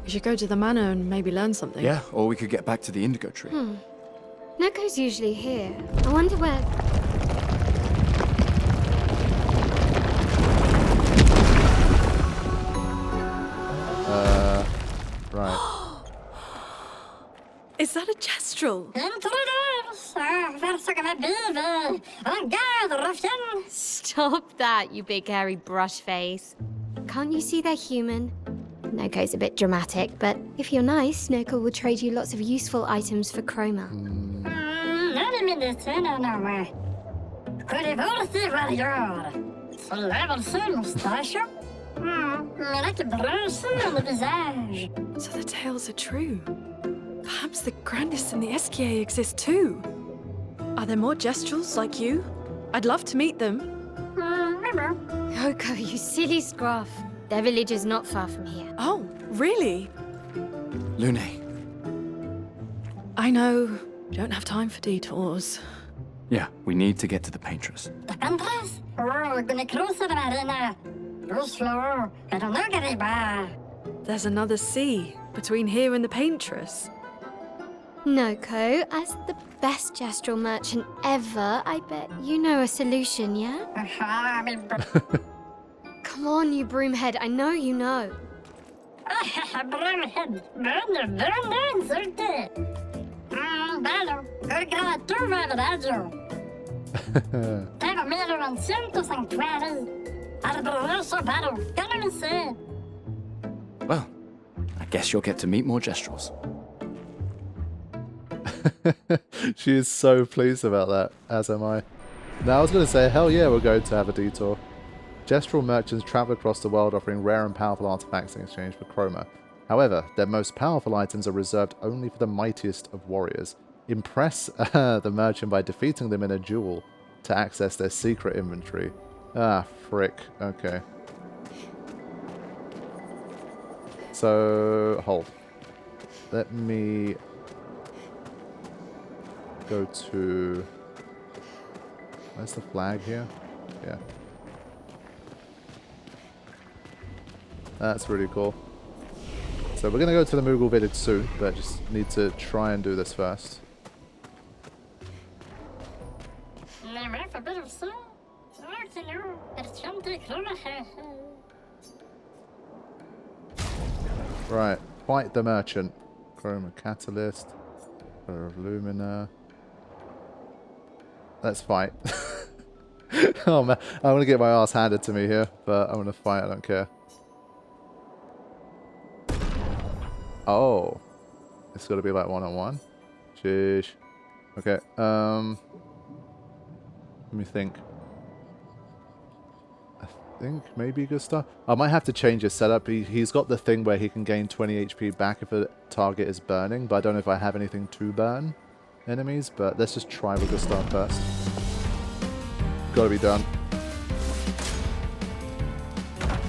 We should go to the manor and maybe learn something. Yeah, or we could get back to the indigo tree. Noco's usually here. I wonder where... Right. Is that a Gestral? Stop that, you big hairy brush face. Can't you see they're human? Noco's a bit dramatic, but if you're nice, Noco will trade you lots of useful items for chroma. So the tales are true. Perhaps the grandest in the SKA exist too. Are there more Gestrals like you? I'd love to meet them. Noco, you silly scruff. Their village is not far from here. Oh, really? Lune, I know. We don't have time for detours. yeah, we need to get to the paintress. There's another sea between here and the paintress. Noco, as the best Gestral merchant ever, I bet you know a solution, yeah? Come on, you broomhead, I know you know. Well, I guess you'll get to meet more Gestrals. She is so pleased about that, as am I. Now I was going to say, hell yeah, we're going to have a detour. Gestral merchants travel across the world offering rare and powerful artifacts in exchange for chroma. However, their most powerful items are reserved only for the mightiest of warriors. Impress the merchant by defeating them in a duel to access their secret inventory. Ah, frick. Okay. So, hold. Let me go to... Where's the flag here? Yeah. That's really cool. So we're going to go to the Moogle village soon, but just need to try and do this first. Right, fight the merchant. Chroma catalyst. Color of Lumina. Let's fight. Oh man, I'm going to get my ass handed to me here, but I'm going to fight, I don't care. Oh. It's got to be like one-on-one. Sheesh. Okay, let me think. I think maybe good stuff. I might have to change his setup. He's got the thing where he can gain 20 HP back if a target is burning, but I don't know if I have anything to burn enemies, but let's just try with good stuff first. Gotta be done.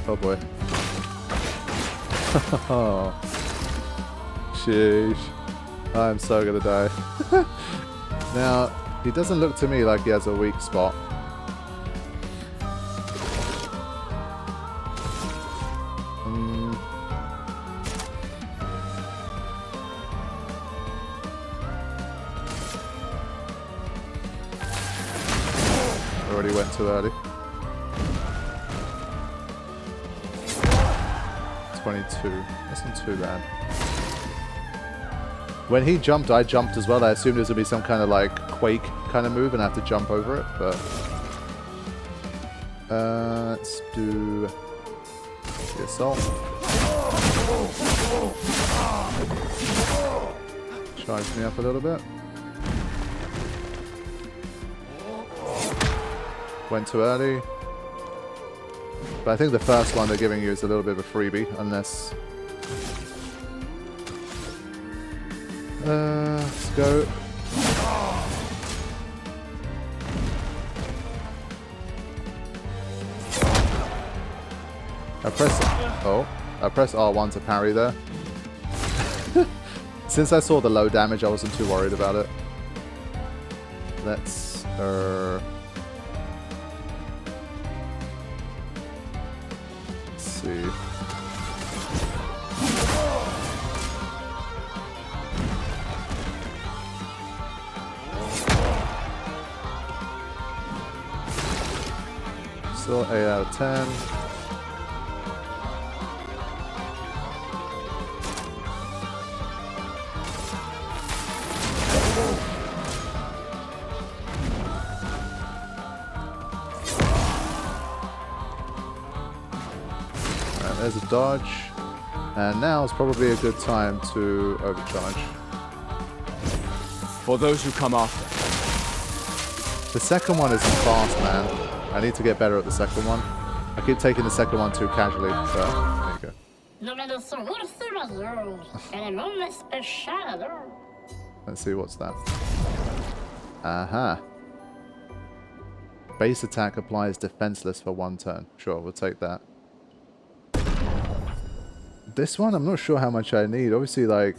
Oh boy. Sheesh. I'm so gonna die. Now, he doesn't look to me like he has a weak spot. Already went too early. 22. That's not too bad. When he jumped, I jumped as well. I assumed it was going to be some kind of like quake kind of move and I have to jump over it, but... let's do... the assault. Charge me up a little bit. Went too early. But I think the first one they're giving you is a little bit of a freebie, unless... let's go. I press R1 to parry there. Since I saw the low damage, I wasn't too worried about it. Let's see. Still 8 out of 10. Alright, there's a dodge. And now is probably a good time to overcharge. For those who come after. The second one isn't fast, man. I need to get better at the second one. I keep taking the second one too casually, so there you go. Let's see what's that. Aha. Base attack applies defenseless for 1 turn. Sure, we'll take that. This one, I'm not sure how much I need. Obviously, like...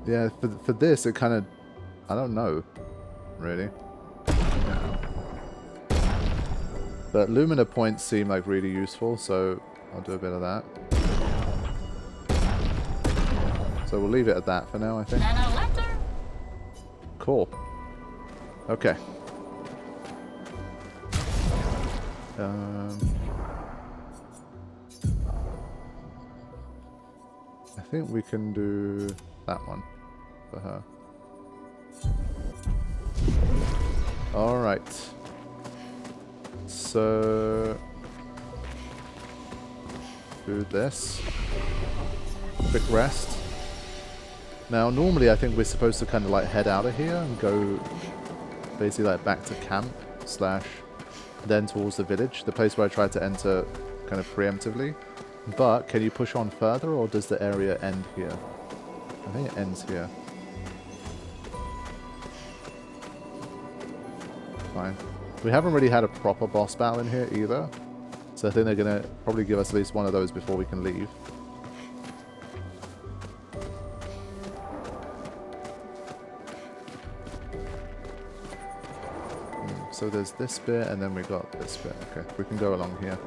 Yeah, for this, it kind of... I don't know, really. Yeah. But Lumina points seem like really useful, so I'll do a bit of that. So we'll leave it at that for now, I think. Cool. Okay. I think we can do that one for her. Alright. So... do this. Quick rest. Now, normally I think we're supposed to kind of like head out of here and go basically like back to camp / then towards the village, the place where I tried to enter kind of preemptively. But can you push on further, or does the area end here? I think it ends here. Fine. We haven't really had a proper boss battle in here either, so I think they're going to probably give us at least one of those before we can leave. So there's this bit, and then we got this bit. Okay, we can go along here.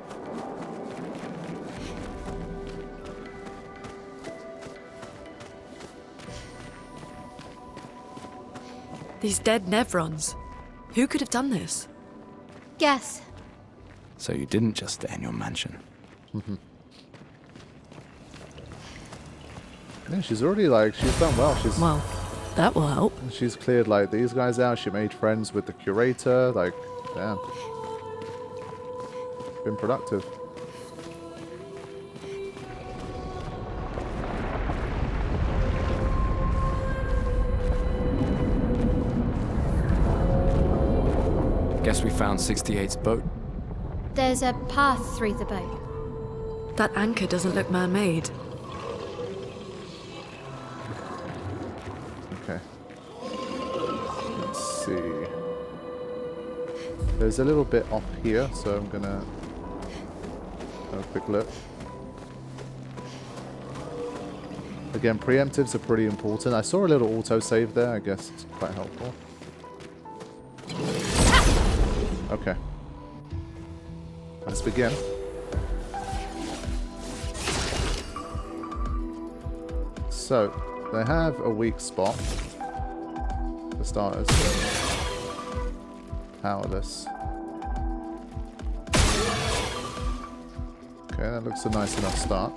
These dead Nevrons. Who could have done this? Guess. So you didn't just stay in your mansion. Yeah, she's already like, she's done well. She's Well, that will help. She's cleared like these guys out. She made friends with the curator. Like, damn. Been productive. Guess we found 68's boat. There's a path through the boat. That anchor doesn't look man-made. Okay. Let's see. There's a little bit off here, so I'm gonna have a quick look. Again, preemptives are pretty important. I saw a little autosave there. I guess it's quite helpful. Okay. Let's begin. So, they have a weak spot. For starters. Powerless. Okay, that looks a nice enough start.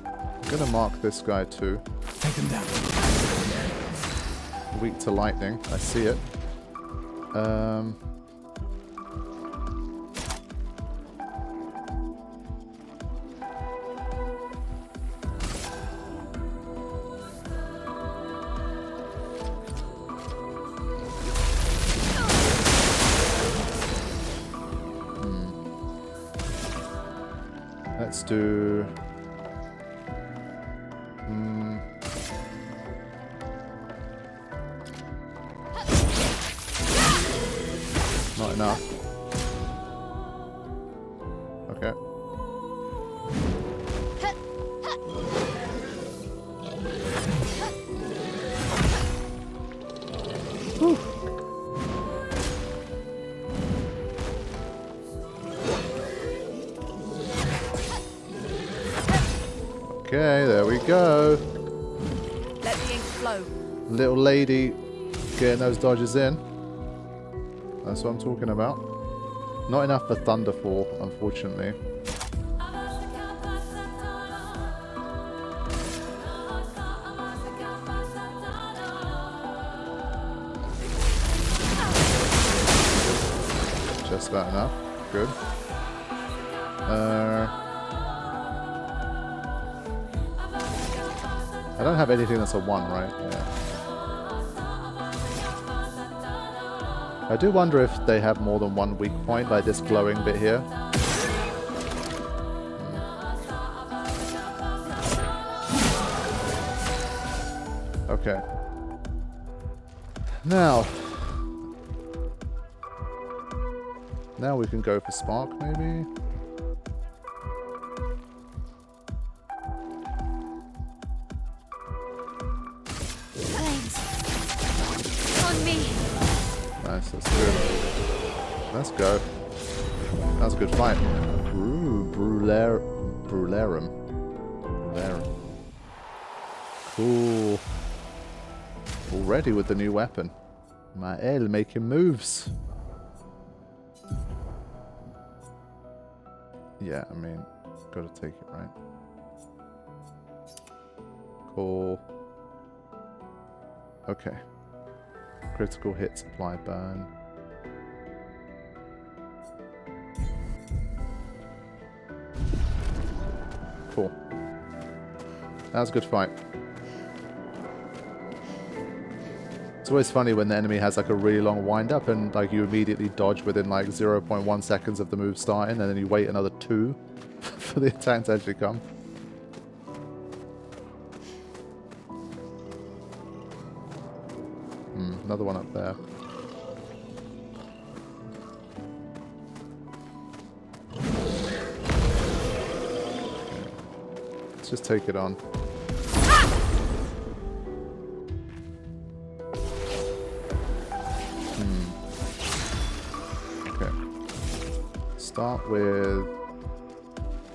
I'm gonna mark this guy too. Take him down. Weak to lightning. I see it. Let's do... Not enough. Okay. Whew. Okay, there we go. Let the ink flow. Little lady getting those dodges in. That's what I'm talking about. Not enough for Thunderfall, unfortunately. Just about enough. Good. I don't have anything that's a 1, right? Yeah. I do wonder if they have more than one weak point, like this glowing bit here. Okay. Now we can go for Spark, maybe? Flames. On me. Nice, that's good. Let's go. That was a good fight. Ooh, Brularum. Cool. Already with the new weapon. Mael making moves. Yeah, I mean, gotta take it, right? Cool. Okay. Critical hit, supply burn. Cool. That was a good fight. It's always funny when the enemy has like a really long wind-up and like you immediately dodge within like 0.1 seconds of the move starting, and then you wait another 2 for the attack to actually come. Another one up there. Okay. Let's just take it on. Okay. Start with...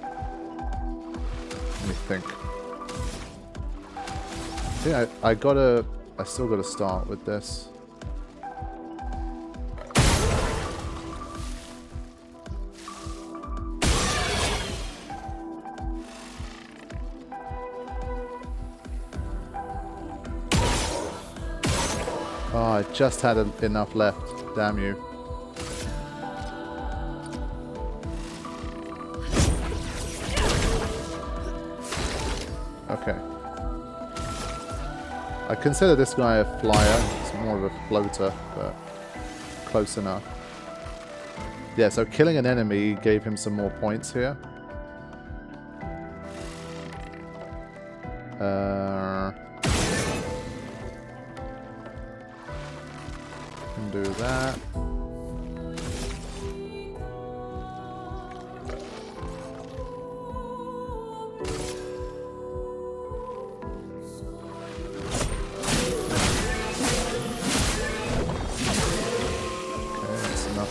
Let me think. Yeah, I still gotta start with this. Oh, I just had enough left. Damn you. Okay. I consider this guy a flyer. It's more of a floater, but close enough. Yeah, so killing an enemy gave him some more points here. Can do that.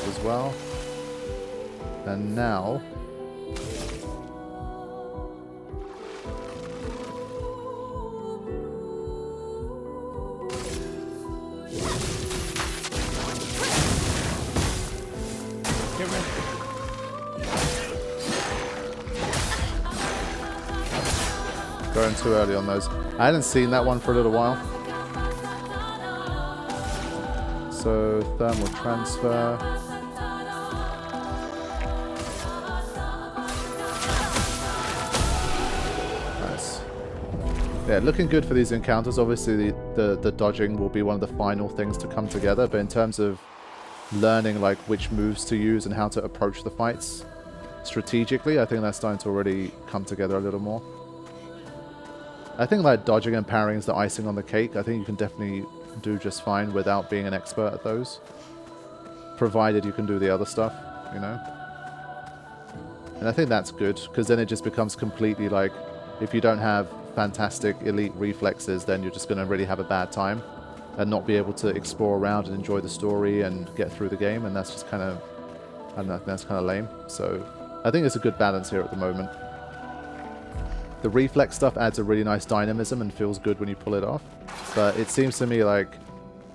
As well. And now going too early on those. I hadn't seen that one for a little while. So thermal transfer. Yeah, looking good for these encounters. Obviously, the dodging will be one of the final things to come together, but in terms of learning like which moves to use and how to approach the fights strategically, I think that's starting to already come together a little more. I think like dodging and parrying is the icing on the cake. I think you can definitely do just fine without being an expert at those, provided you can do the other stuff, you know? And I think that's good, because then it just becomes completely like, if you don't have fantastic elite reflexes, then you're just going to really have a bad time and not be able to explore around and enjoy the story and get through the game, and that's just kind of, I don't know, that's kind of lame. So I think it's a good balance here at the moment. The reflex stuff adds a really nice dynamism and feels good when you pull it off, but it seems to me like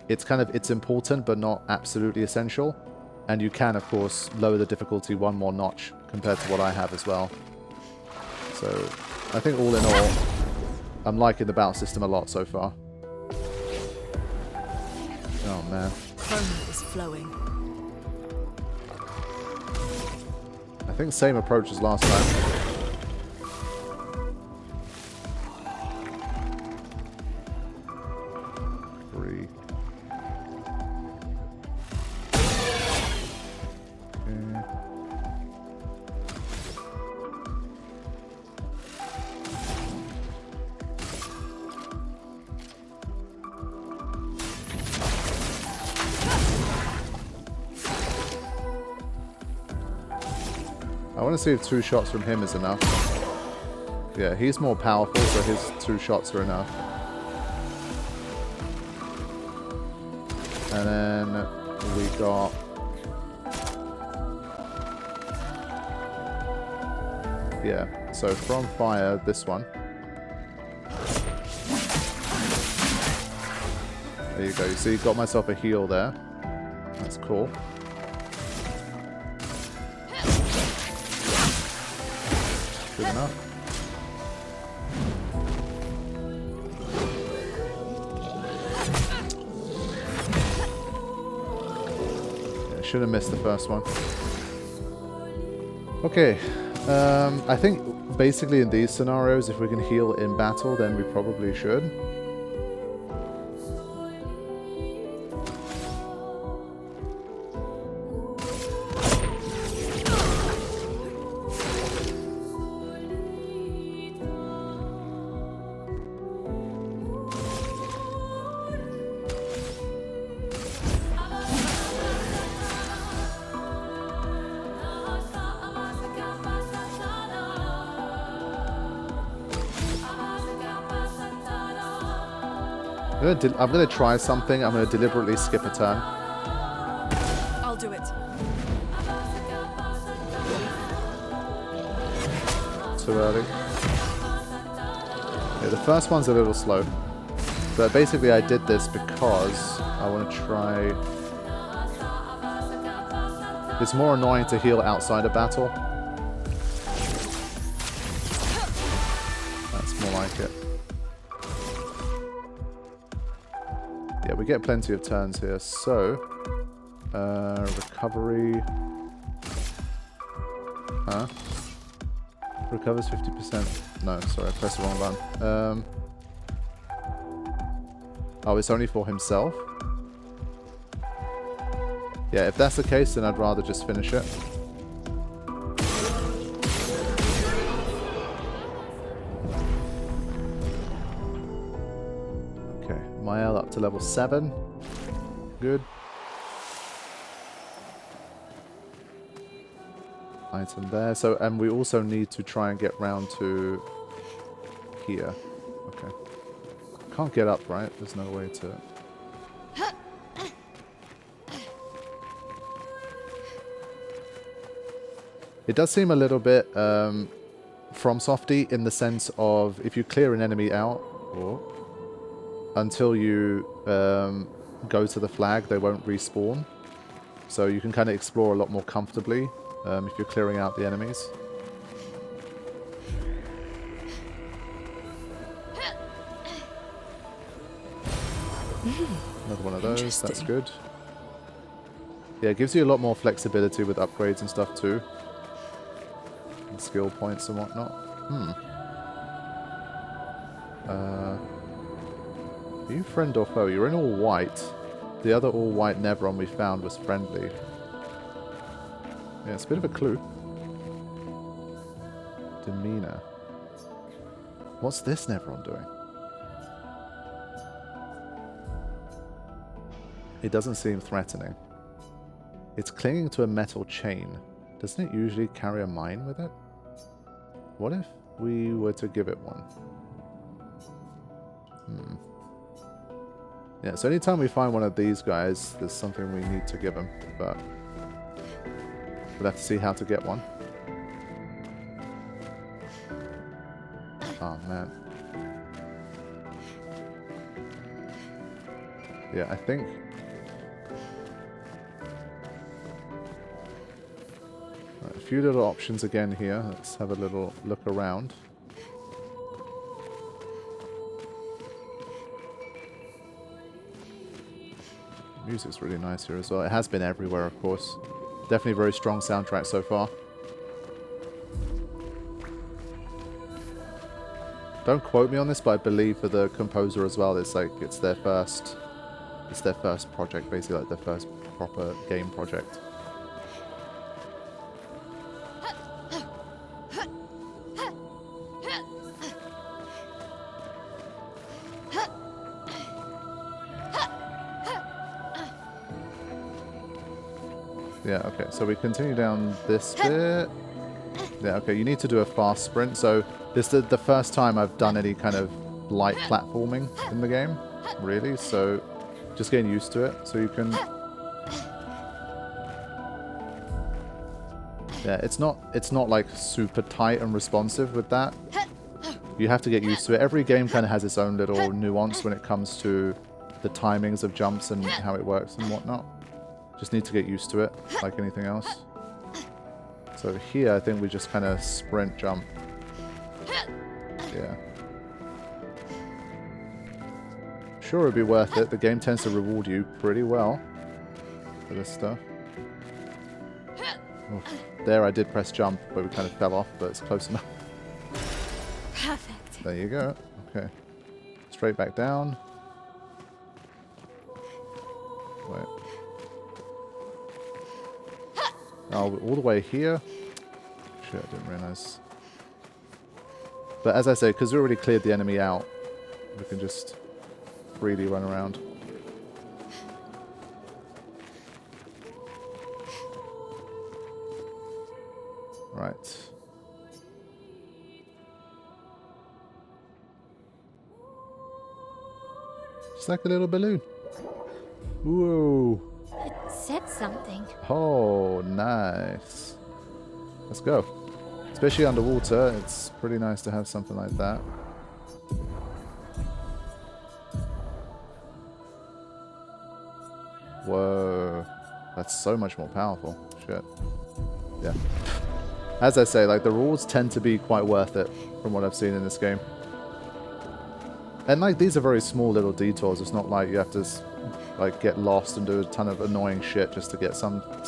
it's important but not absolutely essential. And you can, of course, lower the difficulty one more notch compared to what I have as well. So, I think all in all, I'm liking the battle system a lot so far. Oh, man. Chroma is flowing. I think same approach as last time. I want to see if 2 shots from him is enough. Yeah, he's more powerful, so his 2 shots are enough. And then we got... Yeah, so from fire, this one. There you go. You see, got myself a heal there. That's cool. Good enough. Yeah, should have missed the first one. Okay. I think basically in these scenarios, if we can heal in battle, then we probably should. I'm gonna try something. I'm gonna deliberately skip a turn. I'll do it. Too early. Yeah, the first one's a little slow. But basically I did this because I want to try... It's more annoying to heal outside of battle. That's more like it. Yeah, we get plenty of turns here, so... recovery... Huh? Recovers 50%. No, sorry, I pressed the wrong button. Oh, it's only for himself? Yeah, if that's the case, then I'd rather just finish it. Okay, Mael up to level 7. Good. Item there. So, and we also need to try and get round to here. Okay. Can't get up, right? There's no way to... It does seem a little bit from Softy in the sense of if you clear an enemy out, or until you go to the flag, they won't respawn. So you can kind of explore a lot more comfortably if you're clearing out the enemies. Another one of those, that's good. Yeah, it gives you a lot more flexibility with upgrades and stuff too. And skill points and whatnot. Are you friend or foe? You're in all white. The other all white Nevron we found was friendly. Yeah, it's a bit of a clue. Demeanor. What's this Nevron doing? It doesn't seem threatening. It's clinging to a metal chain. Doesn't it usually carry a mine with it? What if we were to give it one? Yeah, so anytime we find one of these guys, there's something we need to give him, but we'll have to see how to get one. Oh, man. Yeah, I think... few little options again here. Let's have a little look around. Music's really nice here as well. It has been everywhere, of course. Definitely a very strong soundtrack so far. Don't quote me on this, but I believe for the composer as well, it's like it's their first project, basically, like their first proper game project. Yeah, okay, so we continue down this bit. Yeah, okay, you need to do a fast sprint. So this is the first time I've done any kind of light platforming in the game, really. So just getting used to it. So you can... Yeah, it's not like super tight and responsive with that. You have to get used to it. Every game kind of has its own little nuance when it comes to the timings of jumps and how it works and whatnot. Just need to get used to it, like anything else. So here, I think we just kind of sprint jump. Yeah. Sure, it'd be worth it. The game tends to reward you pretty well for this stuff. Oof. There, I did press jump, where we kind of fell off, but it's close enough. Perfect. There you go. Okay. Straight back down. Wait. Oh, all the way here? Shit, I didn't realize. But as I say, because we already cleared the enemy out, we can just freely run around. Right. Just like a little balloon. Whoa. It said something. Oh, nice. Let's go. Especially underwater, it's pretty nice to have something like that. Whoa. That's so much more powerful. Shit. Yeah. As I say, like, the rewards tend to be quite worth it from what I've seen in this game. And, like, these are very small little detours. It's not like you have to, like, get lost and do a ton of annoying shit just to get something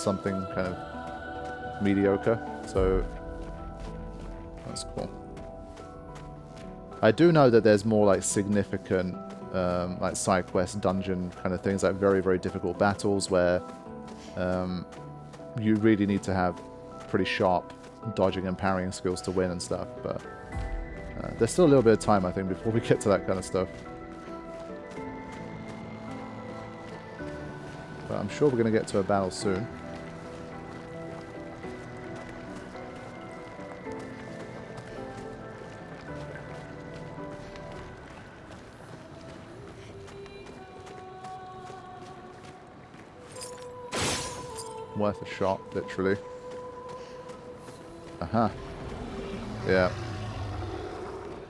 kind of mediocre. So, that's cool. I do know that there's more, like, significant, like, side quest, dungeon kind of things, like very, very difficult battles where you really need to have pretty sharp dodging and parrying skills to win and stuff, but there's still a little bit of time, I think, before we get to that kind of stuff. But I'm sure we're going to get to a battle soon. Worth a shot, literally. Aha. Yeah.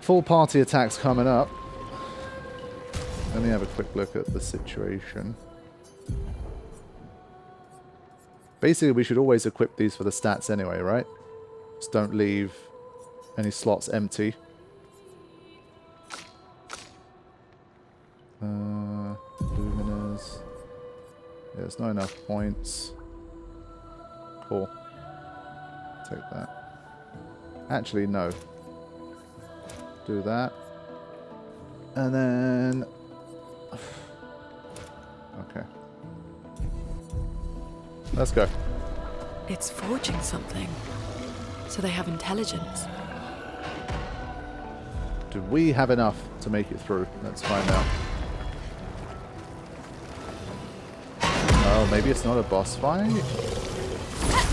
Full party attacks coming up. Let me have a quick look at the situation. Basically, we should always equip these for the stats anyway, right? Just don't leave any slots empty. Luminous. Yeah, there's not enough points. Cool. Take that. Actually, no. Do that. And then... Okay. Let's go. It's forging something. So they have intelligence. Do we have enough to make it through? Let's find out. Oh, maybe it's not a boss fight?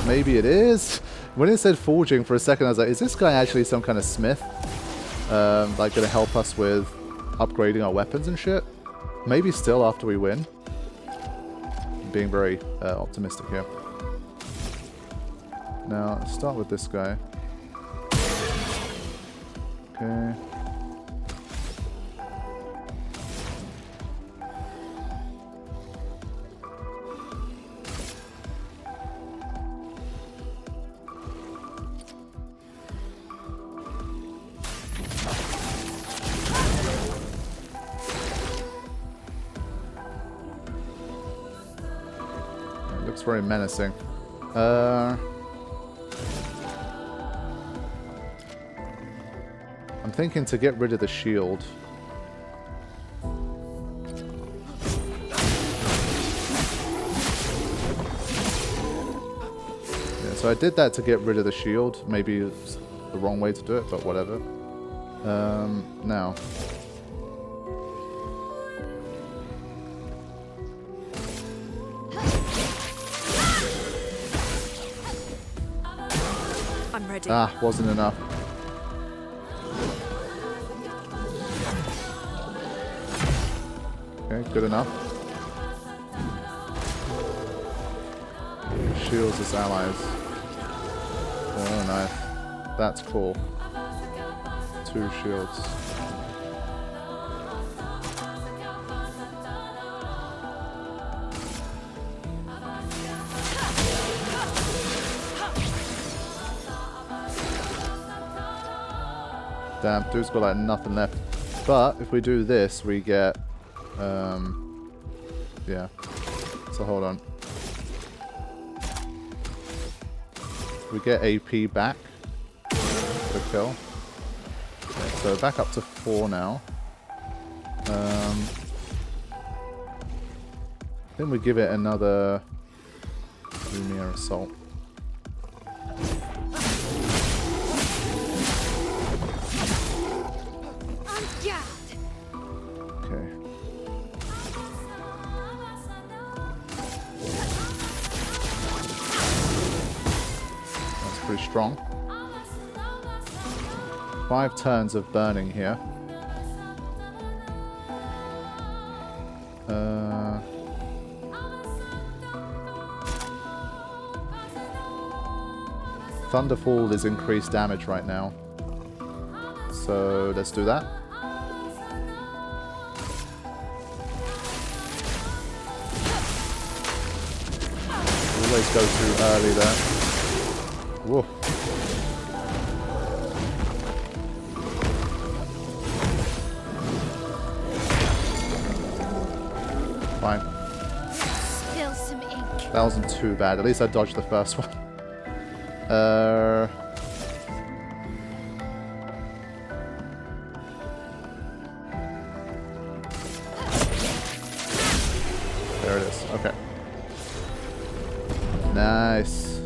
Maybe it is? When it said forging for a second, I was like, is this guy actually some kind of smith? Like, going to help us with upgrading our weapons and shit? Maybe still after we win. I'm being very optimistic here. Now, let's start with this guy. Okay. Looks very menacing. I'm thinking to get rid of the shield. Yeah, so I did that to get rid of the shield. Maybe it's the wrong way to do it, but whatever. Now. I'm ready. Ah, wasn't enough. Okay, good enough. Shields as allies. Oh, nice. That's cool. 2 shields. Damn, dude's got like nothing left. But if we do this, we get yeah. So hold on. We get AP back for the kill. Okay, so back up to 4 now. Then we give it another Lumiere Assault. Okay. That's pretty strong. 5 turns of burning here. Thunderfall is increased damage right now. So let's do that. Always go too early there. Whoa. Fine. Spill some ink. That wasn't too bad. At least I dodged the first one. There it is. Okay. Nice.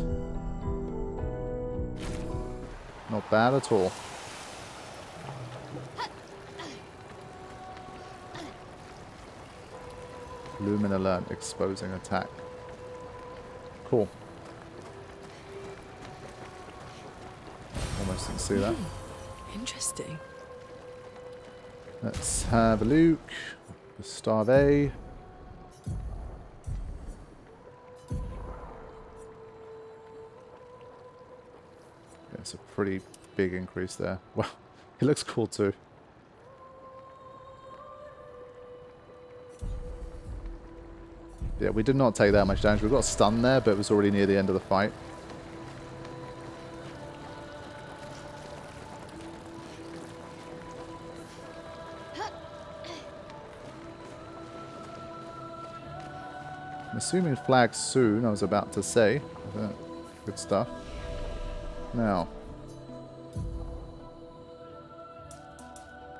Not bad at all. Lumen alert, exposing attack. Cool. Almost didn't see that. Interesting. Let's have a look. Starve A. Yeah, it's a pretty big increase there. Wow, it looks cool too. Yeah, we did not take that much damage. We got stunned there, but it was already near the end of the fight. I'm assuming flag soon, I was about to say. Good stuff. Now.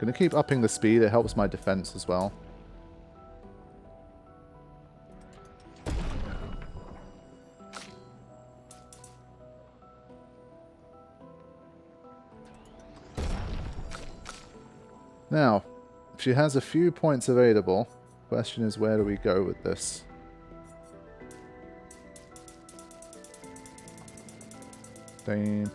Gonna keep upping the speed, it helps my defense as well. Now, she has a few points available. Question is, where do we go with this? Dane.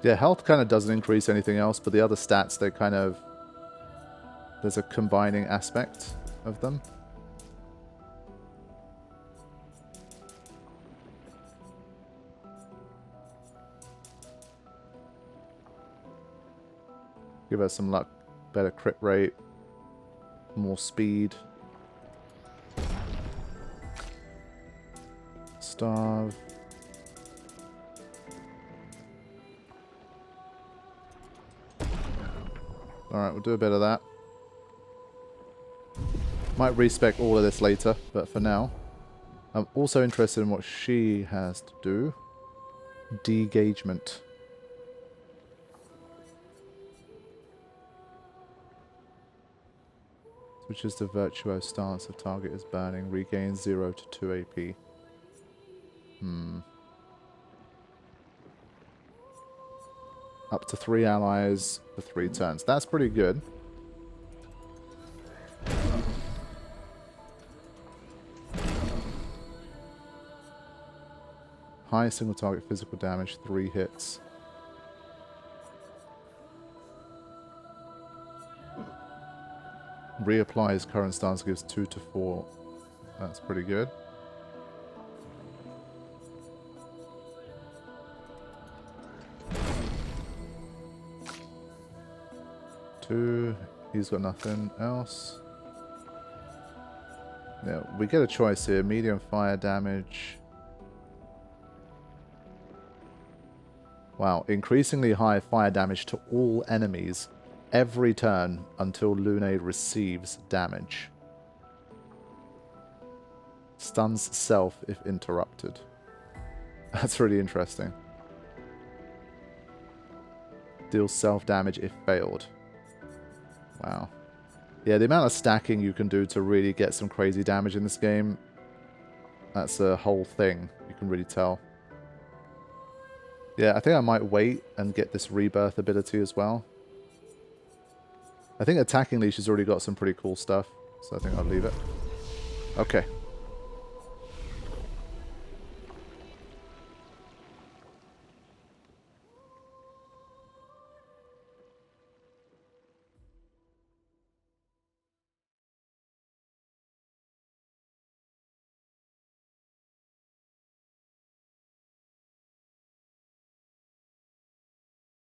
Yeah, health kind of doesn't increase anything else, but the other stats, they kind of... There's a combining aspect of them. Give us some luck, better crit rate, more speed. Starve. Alright, we'll do a bit of that. Might respec all of this later, but for now, I'm also interested in what she has to do. Degagement. Switches to virtuo stance if target is burning. Regains 0 to 2 AP. Up to 3 allies for 3 turns. That's pretty good. High single target physical damage, 3 hits. Reapplies current stance, gives 2 to 4. That's pretty good. Two. He's got nothing else. Yeah, we get a choice here. Medium fire damage. Wow, increasingly high fire damage to all enemies every turn until Lune receives damage. Stuns self if interrupted. That's really interesting. Deals self damage if failed. Wow. Yeah, the amount of stacking you can do to really get some crazy damage in this game, that's a whole thing. You can really tell. Yeah, I think I might wait and get this rebirth ability as well. I think attacking leash has already got some pretty cool stuff, so I think I'll leave it. Okay.